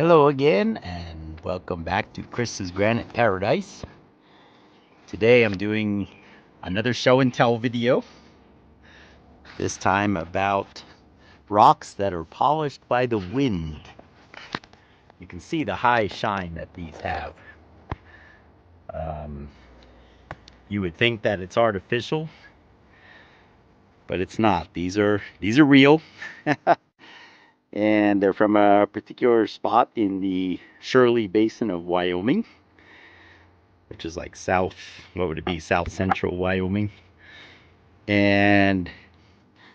Hello again, and welcome back to Chris's Granite Paradise. Today I'm doing another show and tell video. This time about rocks that are polished by the wind. You can see the high shine that these have. You would think that it's artificial, but it's not. These are real. And they're from a particular spot in the Shirley Basin of Wyoming, which is like south, what would it be, south central Wyoming. And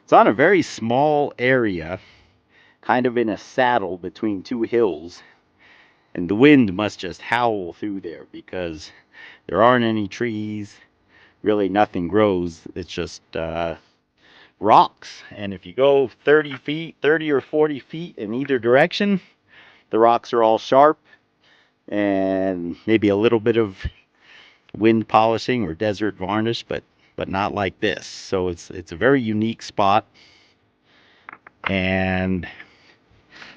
it's on a very small area, kind of in a saddle between two hills. And the wind must just howl through there because there aren't any trees, really nothing grows. It's just rocks. And if you go 30 or 40 feet in either direction, the rocks are all sharp and maybe a little bit of wind polishing or desert varnish, but not like this. So it's a very unique spot. And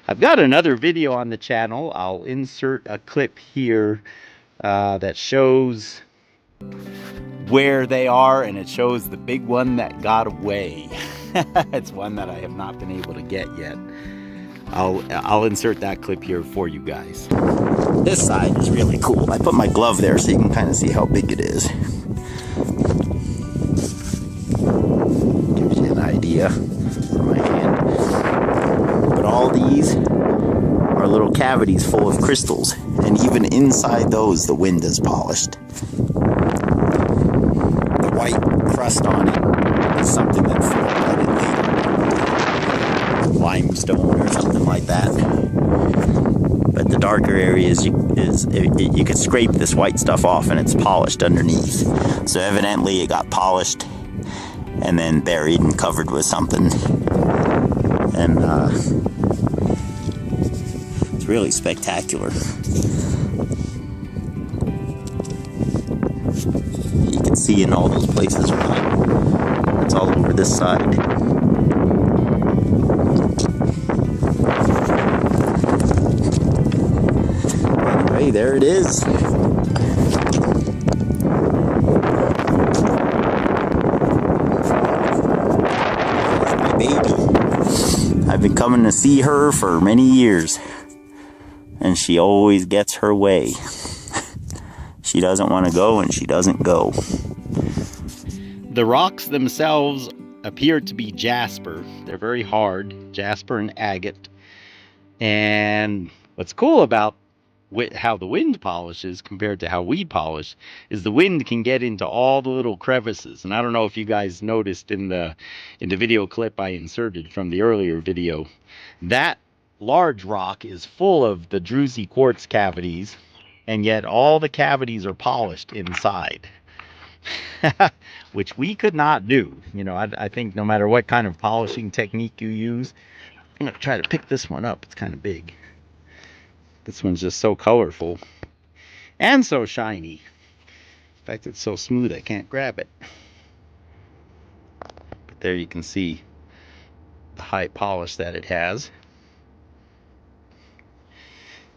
I've got another video on the channel. I'll insert a clip here that shows where they are, and it shows the big one that got away. It's one that I have not been able to get yet. I'll insert that clip here for you guys. This side is really cool. I put my glove there so you can kind of see how big it is. Gives you an idea for my hand. But all these are little cavities full of crystals, and even inside those the wind has polished. The white crust on it is something that flooded later, limestone or something like that. But the darker areas, you could scrape this white stuff off and it's polished underneath. So evidently it got polished and then buried and covered with something. And it's really spectacular. You can see in all those places why it's all over this side. Anyway, there it is. My baby. I've been coming to see her for many years, and she always gets her way. She doesn't want to go, and she doesn't go. The rocks themselves appear to be Jasper. They're very hard, Jasper and agate. And what's cool about how the wind polishes compared to how we polish is the wind can get into all the little crevices. And I don't know if you guys noticed in the video clip I inserted from the earlier video, that large rock is full of the druzy quartz cavities, and yet all the cavities are polished inside. Which we could not do. You know, I think no matter what kind of polishing technique you use. I'm going to try to pick this one up. It's kind of big. This one's just so colorful and so shiny. In fact, it's so smooth I can't grab it. But there you can see the high polish that it has.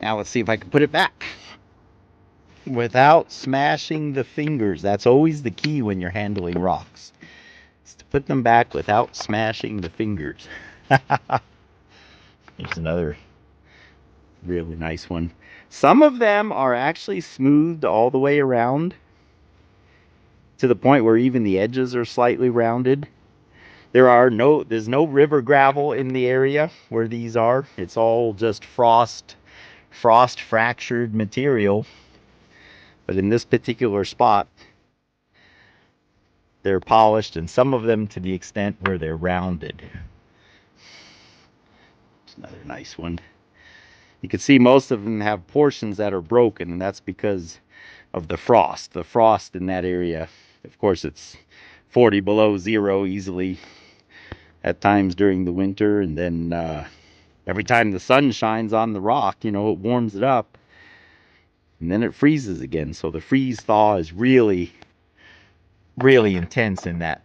Now let's see if I can put it back without smashing the fingers. That's always the key when you're handling rocks, is to put them back without smashing the fingers. Here's another really nice one. Some of them are actually smoothed all the way around to the point where even the edges are slightly rounded. There's no river gravel in the area where these are. It's all just frost fractured material. But in this particular spot, they're polished, and some of them to the extent where they're rounded. It's another nice one. You can see most of them have portions that are broken, and that's because of the frost. The frost in that area, of course, it's 40 below zero easily at times during the winter, and then every time the sun shines on the rock, you know, it warms it up, and then it freezes again. So the freeze thaw is really, really intense in that,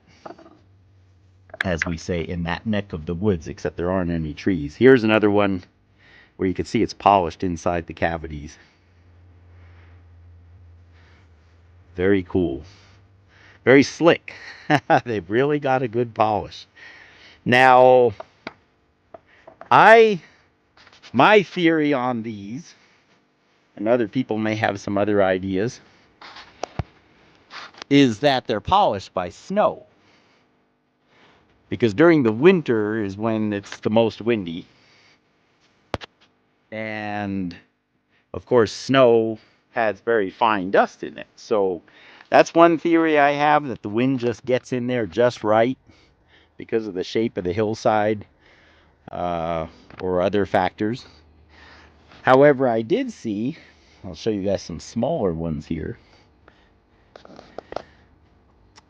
as we say, in that neck of the woods, except there aren't any trees. Here's another one where you can see it's polished inside the cavities. Very cool. Very slick. They've really got a good polish. Now, my theory on these, and other people may have some other ideas, is that they're polished by snow. Because during the winter is when it's the most windy. And, of course, snow has very fine dust in it. So that's one theory I have, that the wind just gets in there just right because of the shape of the hillside, or other factors. However, I did see, I'll show you guys some smaller ones here.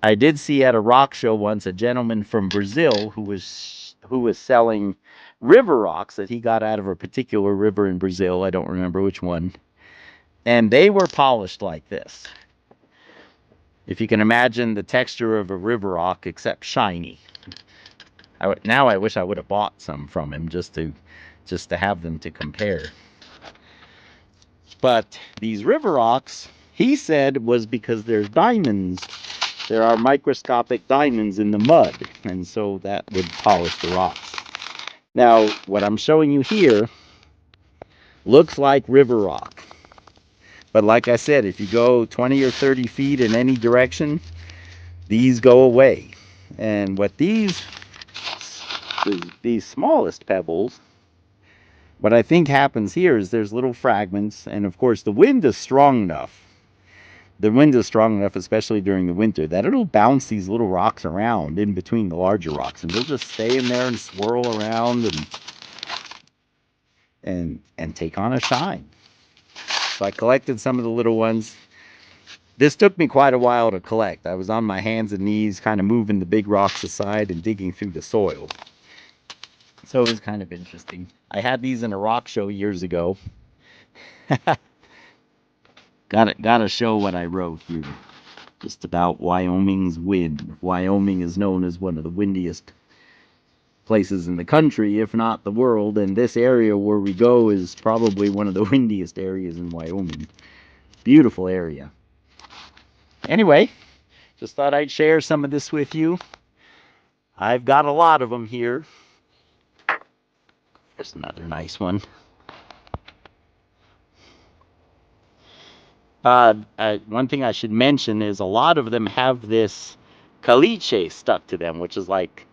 I did see at a rock show once a gentleman from Brazil who was selling river rocks that he got out of a particular river in Brazil. I don't remember which one. And they were polished like this. If you can imagine the texture of a river rock, except shiny. Now I wish I would have bought some from him just to have them to compare. But these river rocks, he said, was because there's diamonds. There are microscopic diamonds in the mud, and so that would polish the rocks. Now, what I'm showing you here looks like river rock. But like I said, if you go 20 or 30 feet in any direction, these go away. And what these smallest pebbles, what I think happens here is there's little fragments, and of course the wind is strong enough. The wind is strong enough, especially during the winter, that it'll bounce these little rocks around in between the larger rocks, and they'll just stay in there and swirl around and take on a shine. So I collected some of the little ones. This took me quite a while to collect. I was on my hands and knees, kind of moving the big rocks aside and digging through the soil. So it was kind of interesting. I had these in a rock show years ago. Gotta show what I wrote here. Just about Wyoming's wind. Wyoming is known as one of the windiest places in the country, if not the world, and this area where we go is probably one of the windiest areas in Wyoming. Beautiful area. Anyway, just thought I'd share some of this with you. I've got a lot of them here. There's another nice one. One thing I should mention is a lot of them have this caliche stuck to them, which is like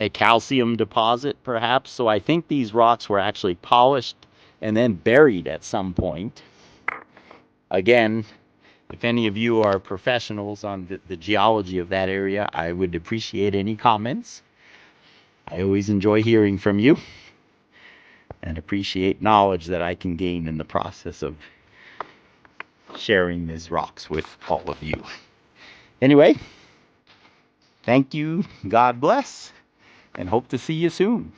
a calcium deposit, perhaps. So I think these rocks were actually polished and then buried at some point. Again, if any of you are professionals on the geology of that area, I would appreciate any comments. I always enjoy hearing from you and appreciate knowledge that I can gain in the process of sharing these rocks with all of you. Anyway, thank you, God bless, and hope to see you soon.